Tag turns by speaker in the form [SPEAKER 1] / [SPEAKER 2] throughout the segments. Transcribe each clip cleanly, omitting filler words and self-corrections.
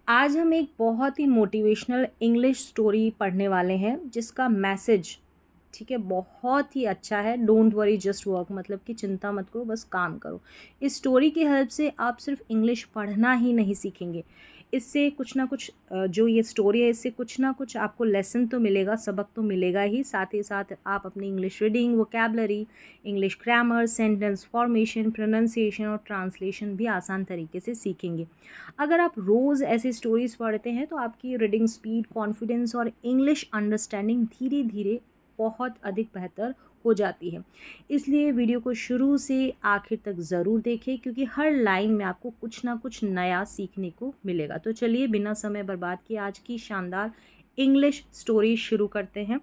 [SPEAKER 1] आज हम एक बहुत ही मोटिवेशनल इंग्लिश स्टोरी पढ़ने वाले हैं जिसका मैसेज ठीक है बहुत ही अच्छा है। डोंट वरी जस्ट वर्क, मतलब कि चिंता मत करो, बस काम करो। इस स्टोरी की हेल्प से आप सिर्फ इंग्लिश पढ़ना ही नहीं सीखेंगे, इससे कुछ ना कुछ जो ये स्टोरी है इससे कुछ ना कुछ आपको लेसन तो मिलेगा, सबक तो मिलेगा ही। साथ ही साथ आप अपनी English reading, vocabulary, English grammar, sentence formation, pronunciation और ट्रांसलेशन भी आसान तरीके से सीखेंगे। अगर आप रोज़ ऐसी स्टोरीज़ पढ़ते हैं तो आपकी रीडिंग स्पीड, कॉन्फिडेंस और इंग्लिश अंडरस्टैंडिंग धीरे धीरे बहुत अधिक बेहतर हो जाती है। इसलिए वीडियो को शुरू से आखिर तक ज़रूर देखें, क्योंकि हर लाइन में आपको कुछ ना कुछ नया सीखने को मिलेगा। तो चलिए बिना समय बर्बाद किए आज की शानदार इंग्लिश स्टोरी शुरू करते हैं।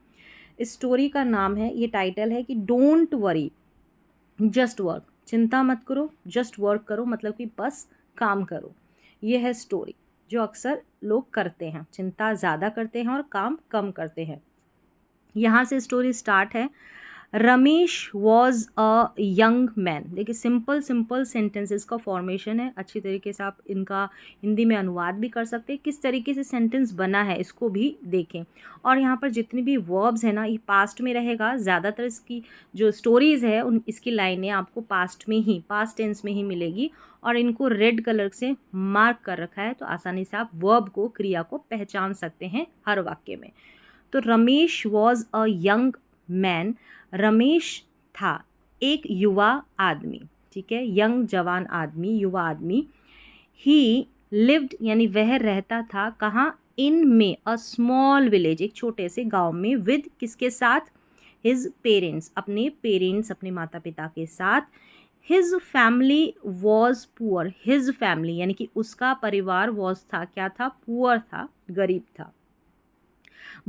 [SPEAKER 1] इस स्टोरी का नाम है, ये टाइटल है कि डोंट वरी जस्ट वर्क। चिंता मत करो, जस्ट वर्क करो, मतलब कि बस काम करो। ये है स्टोरी जो अक्सर लोग करते हैं, चिंता ज़्यादा करते हैं और काम कम करते हैं। यहाँ से स्टोरी स्टार्ट है। Ramesh was a young man. देखिए सिंपल सिंपल सेंटेंसेस का फॉर्मेशन है, अच्छी तरीके से आप इनका हिंदी में अनुवाद भी कर सकते हैं। किस तरीके से सेंटेंस बना है इसको भी देखें। और यहाँ पर जितनी भी वर्ब्स है ना, ये पास्ट में रहेगा। ज़्यादातर इसकी जो स्टोरीज़ है इसकी लाइनें आपको पास्ट में ही, पास्ट टेंस में ही मिलेगी। और इनको रेड कलर से मार्क कर रखा है, तो आसानी से आप वर्ब को, क्रिया को पहचान सकते हैं हर वाक्य में। तो Ramesh was a young man. Ramesh था एक युवा आदमी, ठीक है, यंग जवान आदमी, युवा आदमी। ही लिव्ड यानी वह रहता था कहाँ, इन में अ स्मॉल विलेज, एक छोटे से गांव में। विद किसके साथ, हिज पेरेंट्स, अपने माता पिता के साथ। His family was poor. His family यानी कि उसका परिवार वॉज था, क्या था, पुअर था, गरीब था।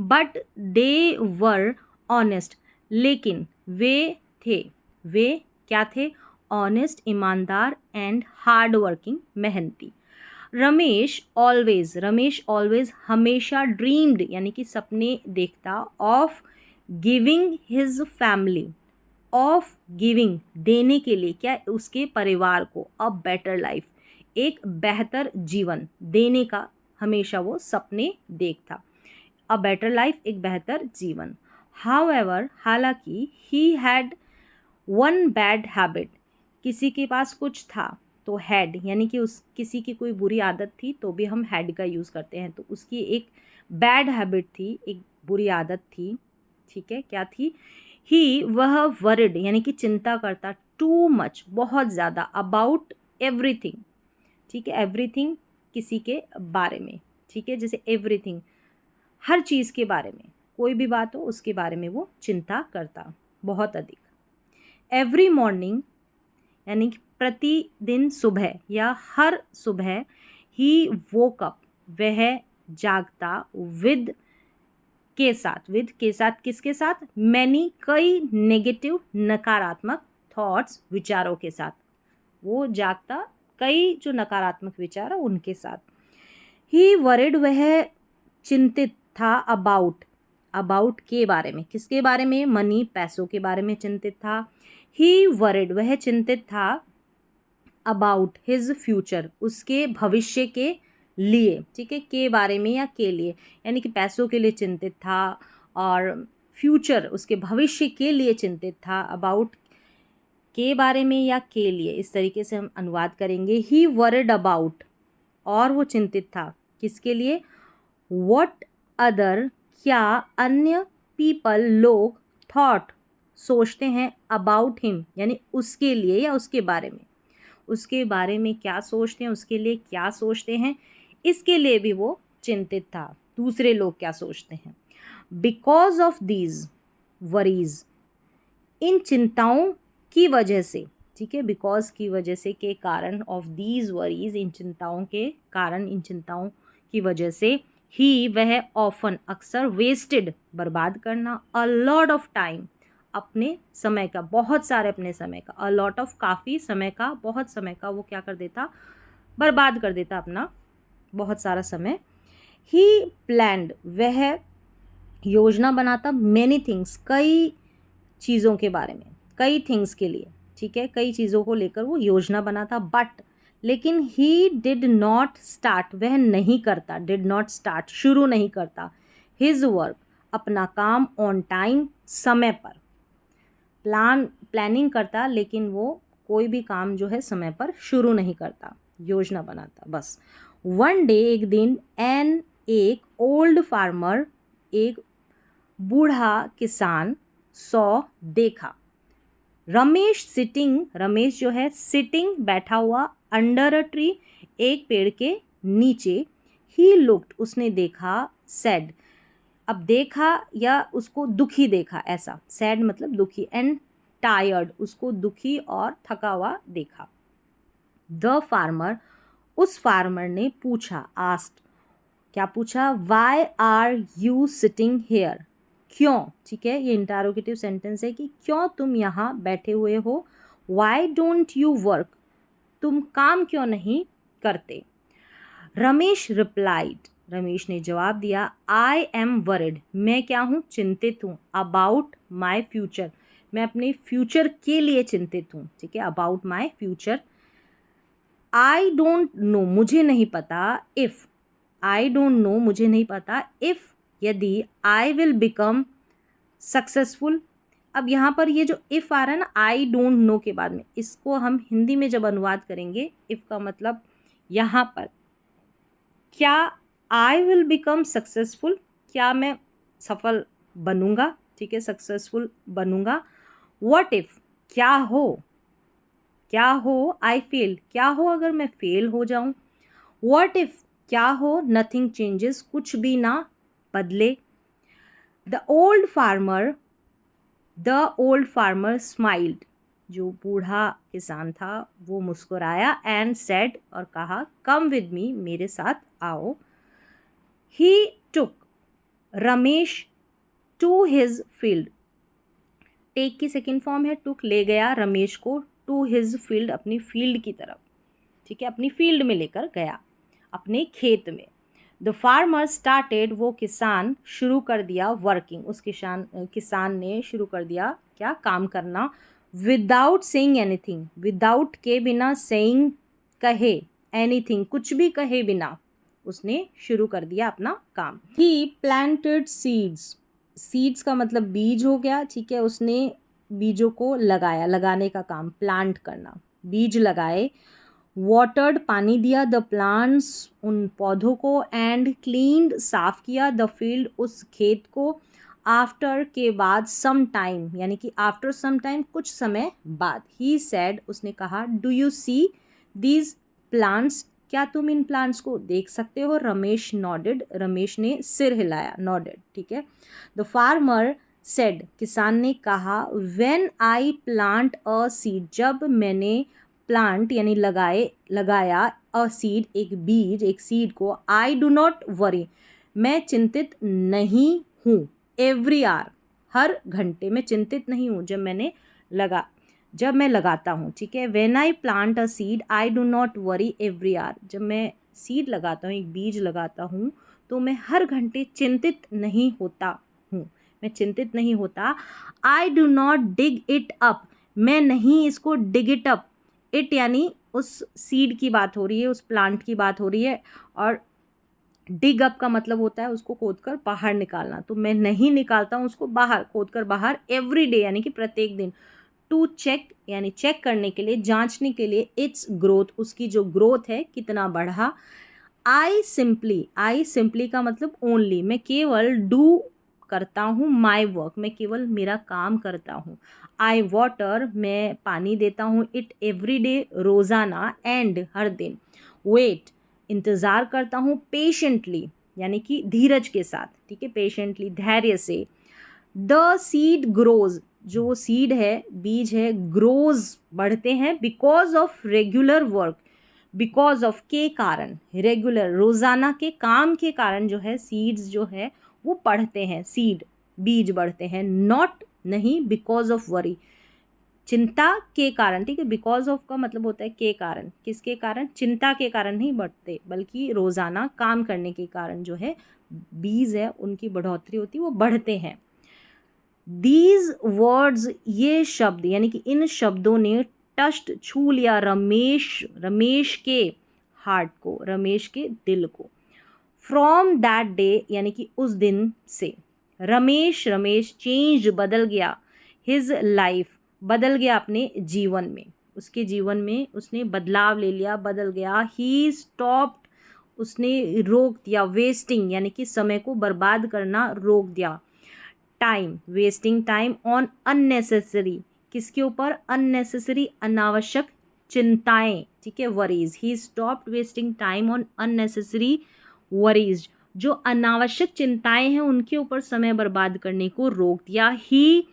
[SPEAKER 1] बट दे वर ऑनेस्ट, लेकिन वे थे, वे क्या थे, ऑनेस्ट, ईमानदार, एंड हार्ड वर्किंग, मेहनती। रमेश ऑलवेज हमेशा ड्रीम्ड यानी कि सपने देखता, of giving his family, of giving देने के लिए, क्या, उसके परिवार को, अ बेटर लाइफ, एक बेहतर जीवन देने का हमेशा वो सपने देखता। अ बेटर लाइफ, एक बेहतर जीवन। हाउएवर, हालांकि, he had one bad habit, किसी के पास कुछ था तो हैड यानी कि उस किसी की कोई बुरी आदत थी तो भी हम हैड का यूज़ करते हैं। तो उसकी एक बैड हैबिट थी, एक बुरी आदत थी, ठीक है, क्या थी। ही, वह, वरिड यानी कि चिंता करता, टू मच, बहुत ज़्यादा, अबाउट एवरीथिंग, ठीक है, एवरीथिंग किसी के बारे में, ठीक है, जैसे एवरीथिंग हर चीज़ के बारे में, कोई भी बात हो उसके बारे में वो चिंता करता बहुत अधिक। एवरी मॉर्निंग यानी कि प्रतिदिन सुबह या हर सुबह। ही वोक अप, वह जागता, विद के साथ किसके साथ, मैनी, कई, नेगेटिव नकारात्मक, थॉट्स विचारों के साथ। वो जागता कई जो नकारात्मक विचार है उनके साथ। ही वरिड, वह चिंतित था, अबाउट के बारे में, किसके बारे में, मनी, पैसों के बारे में चिंतित था। ही वरिड, वह चिंतित था, अबाउट हिज फ्यूचर, उसके भविष्य के लिए, ठीक है, के बारे में या के लिए, यानी कि पैसों के लिए चिंतित था और फ्यूचर उसके भविष्य के लिए चिंतित था। अबाउट के बारे में या के लिए, इस तरीके से हम अनुवाद करेंगे। ही वरिड अबाउट, और वो चिंतित था किसके लिए, व्हाट अदर, क्या अन्य, पीपल, लोग, थॉट सोचते हैं, अबाउट हिम यानी उसके लिए या उसके बारे में, उसके बारे में क्या सोचते हैं, उसके लिए क्या सोचते हैं, इसके लिए भी वो चिंतित था, दूसरे लोग क्या सोचते हैं। बिकॉज ऑफ दीज वरीज, इन चिंताओं की वजह से, ठीक है, बिकॉज की वजह से, के कारण, ऑफ दीज वरीज, इन चिंताओं के कारण, इन चिंताओं की वजह से। ही, वह, ऑफन अक्सर, वेस्टेड बर्बाद करना, अ लॉट ऑफ टाइम अपने समय का, बहुत सारे अपने समय का, अ लॉट ऑफ काफ़ी, समय का, बहुत समय का वो क्या कर देता, बर्बाद कर देता अपना बहुत सारा समय। ही प्लैंड, वह योजना बनाता, मैनी थिंग्स, कई चीज़ों के बारे में, कई थिंग्स के लिए, ठीक है, कई चीज़ों को लेकर वो योजना बनाता। बट लेकिन ही डिड नॉट स्टार्ट, वह नहीं करता, डिड नॉट स्टार्ट शुरू नहीं करता, हिज वर्क अपना काम, ऑन टाइम समय पर, प्लानिंग करता लेकिन वो कोई भी काम जो है समय पर शुरू नहीं करता, योजना बनाता बस। वन डे, एक दिन, एक ओल्ड फार्मर, एक बूढ़ा किसान, सॉ देखा, रमेश सिटिंग, रमेश जो है सिटिंग बैठा हुआ, अंडर अ ट्री एक पेड़ के नीचे, ही लुक्ड उसने देखा, सैड अब देखा या उसको दुखी देखा, ऐसा, सैड मतलब दुखी, एंड टायर्ड उसको दुखी और थका हुआ देखा। द फार्मर, उस फार्मर ने पूछा, आस्क्ड, क्या पूछा, why are you sitting here, क्यों, ठीक है, ये इंटरोगेटिव सेंटेंस है कि क्यों तुम यहाँ बैठे हुए हो, वाई डोंट यू वर्क, तुम काम क्यों नहीं करते। रमेश रिप्लाइड, रमेश ने जवाब दिया, आई एम वरिड, मैं क्या हूँ, चिंतित हूँ, अबाउट माई फ्यूचर, मैं अपने फ्यूचर के लिए चिंतित हूँ, ठीक है, about my future. I don't know, मुझे नहीं पता, इफ़, आई डोंट नो मुझे नहीं पता, इफ़ यदि, आई विल बिकम सक्सेसफुल। अब यहाँ पर ये जो इफ़ आ रहा है ना आई डोंट नो के बाद में, इसको हम हिंदी में जब अनुवाद करेंगे, इफ़ का मतलब यहाँ पर क्या, आई विल बिकम सक्सेसफुल, क्या मैं सफल बनूंगा, ठीक है, सक्सेसफुल बनूंगा। व्हाट इफ़, क्या हो, क्या हो, आई फेल, क्या हो अगर मैं फेल हो जाऊं। व्हाट इफ़, क्या हो, नथिंग चेंजेस, कुछ भी ना बदले। द ओल्ड फार्मर स्माइल्ड, जो बूढ़ा किसान था वो मुस्कुराया, एंड सेड और कहा, कम विद मी, मेरे साथ आओ। He took Ramesh to his field, take की सेकेंड फॉर्म है, टुक ले गया रमेश को, टू हिज फील्ड अपनी फील्ड की तरफ, ठीक है, अपनी फील्ड में लेकर गया, अपने खेत में। द फार्मर स्टार्टेड, वो किसान शुरू कर दिया, वर्किंग, उस किसान ने शुरू कर दिया क्या, काम करना। विदाउट सेइंग एनीथिंग, विदाउट के बिना, सेइंग कहे, एनीथिंग कुछ भी कहे बिना, उसने शुरू कर दिया अपना काम। ही प्लांटेड सीड्स, सीड्स का मतलब बीज हो गया, ठीक है, उसने बीजों को लगाया, लगाने का काम, प्लांट करना, बीज लगाए। वाटर्ड, पानी दिया, द प्लांट्स, उन पौधों को, एंड क्लीन्ड, साफ किया, द फील्ड, उस खेत को, आफ्टर के बाद, सम टाइम यानी कि आफ्टर सम टाइम, कुछ समय बाद। ही सैड, उसने कहा, do you see these plants, क्या तुम इन प्लांट्स को देख सकते हो। रमेश नॉडेड, रमेश ने सिर हिलाया, नॉडेड, ठीक है। द फार्मर सेड, किसान ने कहा, when I plant a seed, जब मैंने प्लांट यानी लगाया, अ सीड एक बीज, एक सीड को, आई डू नॉट वरी, मैं चिंतित नहीं हूँ, एवरी आवर, हर घंटे में चिंतित नहीं हूँ, जब मैं लगाता हूँ, ठीक है। When I plant a seed I do not worry every hour, जब मैं सीड लगाता हूँ, एक बीज लगाता हूँ, तो मैं हर घंटे चिंतित नहीं होता हूँ, मैं चिंतित नहीं होता। I do not dig it up, मैं नहीं इसको डिग इट अप, इट यानी उस सीड की बात हो रही है, उस प्लांट की बात हो रही है, और डिग अप का मतलब होता है उसको खोदकर बाहर निकालना, तो मैं नहीं निकालता हूँ उसको बाहर, खोदकर बाहर, एवरी डे यानी कि प्रत्येक दिन, टू चेक यानी चेक करने के लिए, जांचने के लिए, इट्स ग्रोथ, उसकी जो ग्रोथ है कितना बढ़ा। आई सिंपली का मतलब ओनली, मैं केवल डू करता हूँ, माई वर्क, मैं केवल मेरा काम करता हूँ। आई वाटर, मैं पानी देता हूँ, इट एवरी डे, रोज़ाना, एंड हर दिन, वेट, इंतज़ार करता हूँ, पेशेंटली यानी कि धीरज के साथ, ठीक है, पेशेंटली, धैर्य से। द सीड ग्रोज, जो सीड है, बीज है, ग्रोज बढ़ते हैं, because of regular work, because of के कारण, रेगुलर रोज़ाना के काम के कारण जो है सीड्स जो है वो बढ़ते हैं, सीड बीज बढ़ते हैं, नॉट नहीं, बिकॉज ऑफ वरी, चिंता के कारण, ठीक है, बिकॉज ऑफ का मतलब होता है के कारण, किसके कारण, चिंता के कारण नहीं बढ़ते, बल्कि रोज़ाना काम करने के कारण जो है बीज है उनकी बढ़ोतरी होती है, वो बढ़ते हैं। दीज वर्ड्स, ये शब्द यानी कि इन शब्दों ने टस्ट छू लिया रमेश के हार्ट को, रमेश के दिल को। फ्रॉम दैट डे यानी कि उस दिन से रमेश चेंज बदल गया, हिज लाइफ बदल गया अपने जीवन में, उसके जीवन में उसने बदलाव ले लिया, बदल गया। ही स्टॉप्ड उसने रोक दिया, वेस्टिंग यानी कि समय को बर्बाद करना रोक दिया, time wasting time on unnecessary, किसके ऊपर, अननेसेसरी अनावश्यक चिंताएं, ठीक है, worries. He stopped wasting time on unnecessary worries, जो अनावश्यक चिंताएं हैं उनके ऊपर समय बर्बाद करने को रोक दिया। He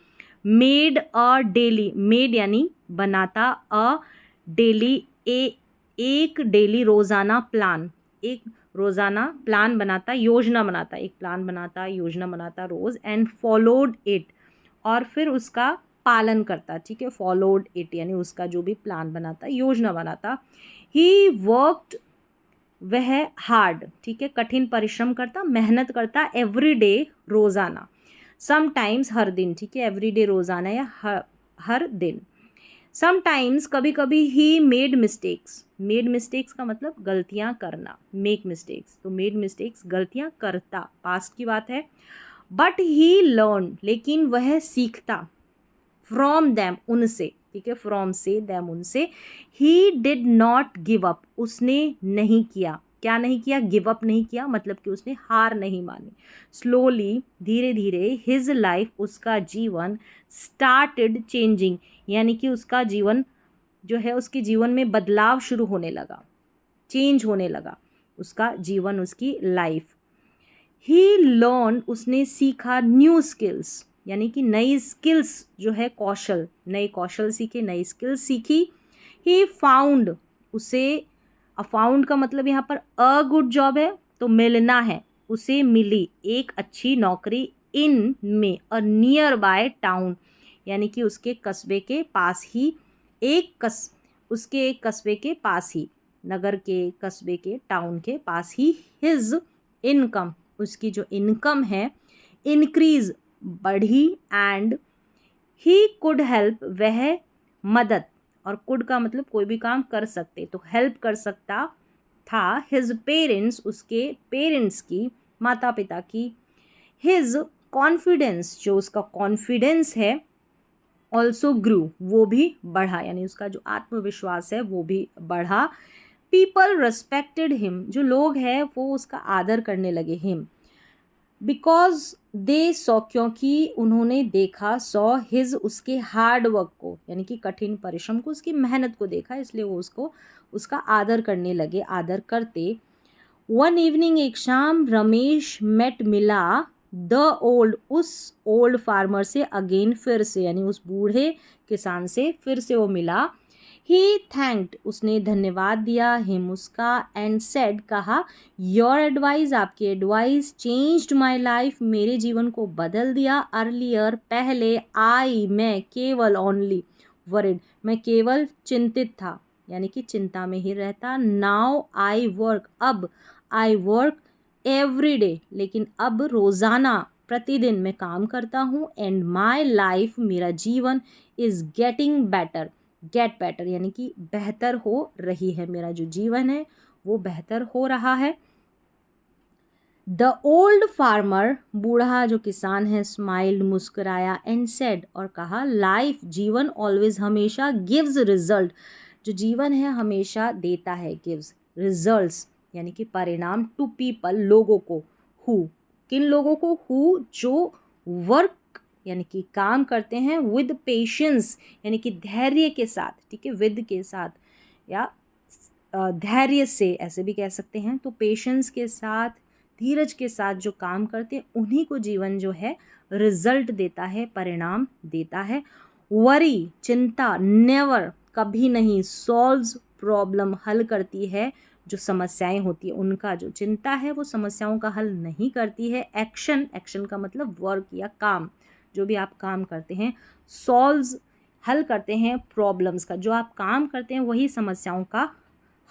[SPEAKER 1] made a daily, made यानी बनाता, अ डेली एक डेली रोज़ाना प्लान, एक रोज़ाना प्लान बनाता, योजना बनाता, एक प्लान बनाता, योजना बनाता रोज़। एंड फॉलोड इट, और फिर उसका पालन करता, ठीक है, फॉलोड इट यानी उसका जो भी प्लान बनाता, योजना बनाता। ही वर्कड, वह हार्ड, ठीक है, कठिन परिश्रम करता, मेहनत करता, एवरी डे रोज़ाना, समटाइम्स हर दिन, ठीक है, एवरी डे रोज़ाना या हर दिन। समटाइम्स कभी कभी ही मेड मिस्टेक्स का मतलब गलतियां करना, मेक मिस्टेक्स, तो मेड मिस्टेक्स गलतियां करता, पास्ट की बात है। बट ही लर्न, लेकिन वह सीखता, फ्रॉम दैम उनसे, ठीक है, फ्रॉम से दैम उनसे। He did not give up, उसने नहीं किया, क्या नहीं किया, गिव अप नहीं किया, मतलब कि उसने हार नहीं मानी। स्लोली धीरे धीरे, हिज लाइफ उसका जीवन, स्टार्टेड चेंजिंग यानी कि उसका जीवन जो है, उसके जीवन में बदलाव शुरू होने लगा, चेंज होने लगा उसका जीवन, उसकी लाइफ। ही लर्न, उसने सीखा, न्यू स्किल्स यानी कि नई स्किल्स जो है, कौशल, नए कौशल सीखे, नई स्किल्स सीखी। ही फाउंड, उसे, फाउंड का मतलब यहाँ पर अ गुड जॉब है, तो मिलना है, उसे मिली एक अच्छी नौकरी, इन में, अ नियर बाय टाउन यानी कि उसके कस्बे के पास ही, उसके एक कस्बे के पास ही, नगर के, कस्बे के, टाउन के पास ही। हिज इनकम, उसकी जो इनकम है, इंक्रीज बढ़ी, एंड ही कुड हेल्प, वह मदद, और कुड का मतलब कोई भी काम कर सकते, तो हेल्प कर सकता था, हिज पेरेंट्स, उसके पेरेंट्स की, माता पिता की। हिज कॉन्फिडेंस, जो उसका कॉन्फिडेंस है, ऑल्सो ग्रू, वो भी बढ़ा, यानी उसका जो आत्मविश्वास है वो भी बढ़ा। पीपल रेस्पेक्टेड हिम, जो लोग हैं वो उसका आदर करने लगे, हिम, बिकॉज दे सॉ, क्योंकि उन्होंने देखा, सॉ हिज, उसके हार्ड वर्क को यानी कि कठिन परिश्रम को, उसकी मेहनत को देखा, इसलिए वो उसको, उसका आदर करने लगे, आदर करते। वन इवनिंग, एक शाम, रमेश मेट, मिला, द ओल्ड, उस ओल्ड फार्मर से, अगेन फिर से, यानी उस बूढ़े किसान से फिर से वो मिला। ही थैंक्ड, उसने धन्यवाद दिया, हिम, उसका, एंड सेड, कहा, योर एडवाइस, आपकी एडवाइस, चेंज्ड माई लाइफ, मेरे जीवन को बदल दिया। अर्लियर, पहले, आई, मैं, केवल, ओनली, वरिड, मैं केवल चिंतित था यानी कि चिंता में ही रहता। नाउ आई वर्क, अब आई वर्क एवरी डे, लेकिन अब रोज़ाना, प्रतिदिन मैं काम करता हूँ। एंड माई लाइफ, मेरा जीवन, is getting better, get better यानी कि बेहतर हो रही है, मेरा जो जीवन है वो बेहतर हो रहा है। द ओल्ड फार्मर, बूढ़ा जो किसान है, स्माइल्ड, मुस्कुराया, एंड सेड, और कहा, लाइफ, जीवन, ऑलवेज, हमेशा, गिव्स रिजल्ट, जो जीवन है हमेशा देता है, गिव्स रिजल्ट्स यानी कि परिणाम, टू पीपल, लोगों को, हु, किन लोगों को, हु, जो वर्क यानी कि काम करते हैं, विद पेशेंस यानी कि धैर्य के साथ, ठीक है, विद के साथ या धैर्य से ऐसे भी कह सकते हैं, तो पेशेंस के साथ, धीरज के साथ जो काम करते हैं उन्हीं को जीवन जो है रिजल्ट देता है, परिणाम देता है। वरी, चिंता, नेवर, कभी नहीं, सॉल्व्स प्रॉब्लम, हल करती है जो समस्याएं होती है उनका, जो चिंता है वो समस्याओं का हल नहीं करती है। एक्शन, एक्शन का मतलब वर्क या काम, जो भी आप काम करते हैं। सॉल्व्स, हल करते हैं प्रॉब्लम्स का, जो आप काम करते हैं वही समस्याओं का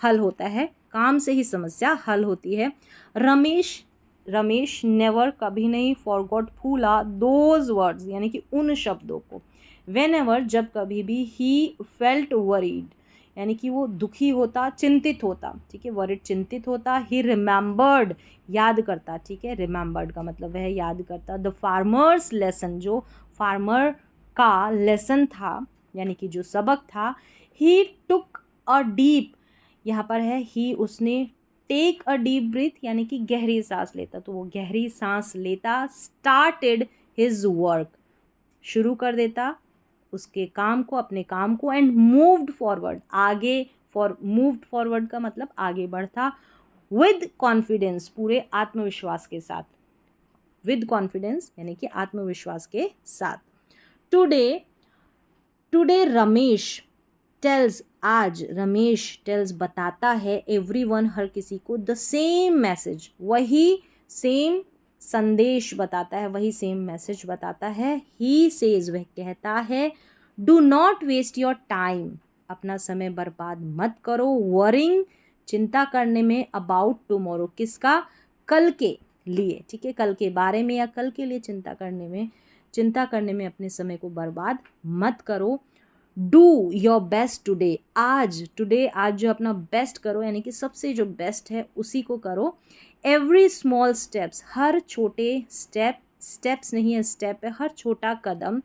[SPEAKER 1] हल होता है, काम से ही समस्या हल होती है। रमेश नेवर, कभी नहीं, फॉरगॉट, भूला, दोज वर्ड्स यानी कि उन शब्दों को, Whenever, जब कभी भी, he felt worried, यानी कि वो दुखी होता, चिंतित होता, ठीक है, worried चिंतित होता, he remembered, याद करता, ठीक है, remembered का मतलब वह याद करता, the farmer's lesson, जो फार्मर का लेसन था, यानी कि जो सबक था, he took a deep, यहाँ पर है ही, उसने टेक अ डीप ब्रीथ, यानी कि गहरी सांस लेता, तो वो गहरी सांस लेता, स्टार्टेड हिज वर्क, शुरू कर देता उसके काम को, अपने काम को, एंड मूव्ड फॉरवर्ड, आगे, मूव्ड फॉरवर्ड का मतलब आगे बढ़ता, विद कॉन्फिडेंस, पूरे आत्मविश्वास के साथ, विद कॉन्फिडेंस यानी कि आत्मविश्वास के साथ। टुडे रमेश टेल्स, आज रमेश टेल्स बताता है, एवरीवन, हर किसी को, द सेम मैसेज, वही सेम संदेश बताता है, वही सेम मैसेज बताता है। ही सेज, वह कहता है, do not waste your time, अपना समय बर्बाद मत करो, वरिंग, चिंता करने में, अबाउट टुमारो, किसका, कल के लिए, ठीक है, कल के बारे में या कल के लिए चिंता करने में अपने समय को बर्बाद मत करो। डू योर बेस्ट टुडे, आज जो अपना बेस्ट करो, यानी कि सबसे जो बेस्ट है उसी को करो। एवरी स्मॉल स्टेप्स, हर छोटे स्टेप्स नहीं है, स्टेप है, हर छोटा कदम।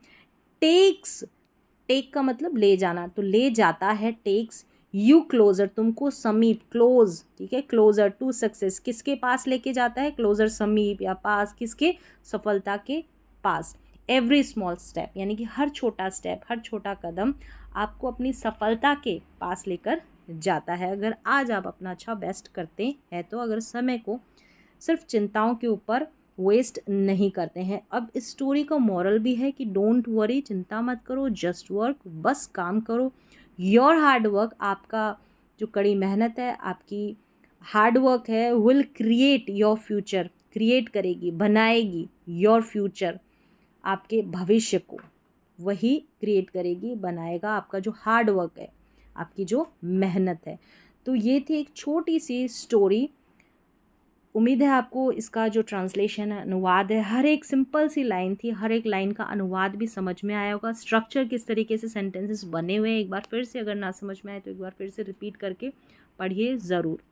[SPEAKER 1] टेक का मतलब ले जाना, तो ले जाता है, टेक्स यू क्लोजर, तुमको समीप, क्लोज, ठीक है, क्लोजर टू सक्सेस, किसके पास लेके जाता है, क्लोजर, समीप या पास, किसके, सफलता के पास। एवरी स्मॉल स्टेप, यानी कि हर छोटा स्टेप, हर छोटा कदम आपको अपनी सफलता के पास लेकर जाता है। अगर आज आप अपना अच्छा बेस्ट करते हैं तो, अगर समय को सिर्फ चिंताओं के ऊपर वेस्ट नहीं करते हैं। अब इस स्टोरी का मॉरल भी है कि डोंट वरी, चिंता मत करो, जस्ट वर्क, बस काम करो। योर हार्ड वर्क, आपका जो कड़ी मेहनत है, आपकी हार्ड वर्क है, will create your future, create करेगी, बनाएगी योर फ्यूचर, आपके भविष्य को वही क्रिएट करेगी, बनाएगा, आपका जो हार्ड वर्क है, आपकी जो मेहनत है। तो ये थी एक छोटी सी स्टोरी। उम्मीद है आपको इसका जो ट्रांसलेशन है, अनुवाद है, हर एक सिंपल सी लाइन थी, हर एक लाइन का अनुवाद भी समझ में आया होगा, स्ट्रक्चर किस तरीके से सेंटेंसेस बने हुए हैं, एक बार फिर से अगर ना समझ में आए तो एक बार फिर से रिपीट करके पढ़िए ज़रूर।